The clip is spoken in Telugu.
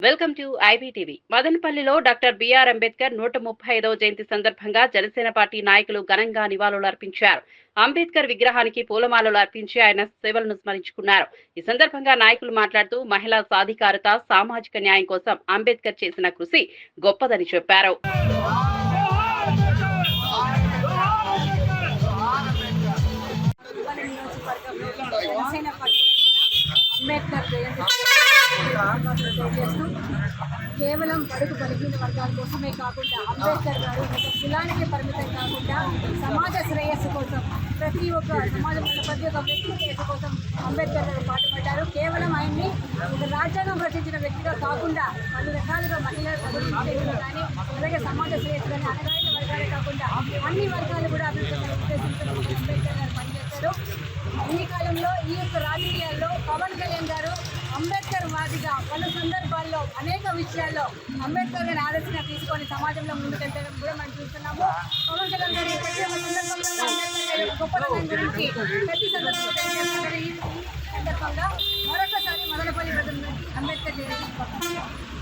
Welcome to IBTV. మదనపల్లిలో డాక్టర్ బిఆర్ అంబేద్కర్ 135వ జయంతి సందర్భంగా జనసేన పార్టీ నాయకులు ఘనంగా నివాళులర్పించారు. అంబేద్కర్ విగ్రహానికి పూలమాలలు అర్పించి ఆయన సేవలను స్మరించుకున్నారు. ఈ సందర్భంగా నాయకులు మాట్లాడుతూ మహిళా సాధికారత, సామాజిక న్యాయం కోసం అంబేద్కర్ చేసిన కృషి గొప్పదని చెప్పారు. కేవలం బడుగు బలహీన వర్గాల కోసమే కాకుండా అంబేద్కర్ గారు ఒక కులానికి పరిమితం కాకుండా సమాజ శ్రేయస్సు కోసం ప్రతి ఒక్క సమాజంలో ప్రతి ఒక్క వ్యక్తి శ్రేయస్సు కోసం అంబేద్కర్ గారు పాటుపడ్డారు. కేవలం ఆయన్ని ఒక రాజ్యాంగం రచించిన వ్యక్తిగా కాకుండా పలు రకాలుగా మహిళల చదువు కానీ అలాగే సమాజ శ్రేయస్సు కానీ అనగారిన వర్గాలే కాకుండా అన్ని వర్గాలు కూడా అభివృద్ధి ఉద్దేశించిన అంబేద్కర్ గారు పనిచేశారు. ఈ కాలంలో ఈ యొక్క రాజకీయాల్లో పవన్ కళ్యాణ్ గారు అంబేద్కర్ వాదిగా పలు సందర్భాల్లో అనేక విషయాల్లో అంబేద్కర్ గారిని ఆదర్శంగా తీసుకొని సమాజంలో ముందుకెళ్తారని కూడా మనం చూస్తున్నాము. పవన్ కళ్యాణ్ గారి ప్రతి ఒక్క సందర్భంలో అంబేద్కర్ గారి గొప్పతనం గురించి ప్రతి సందర్భంగా మరొకసారి మదనపల్లి ప్రజల అంబేద్కర్ జయంతి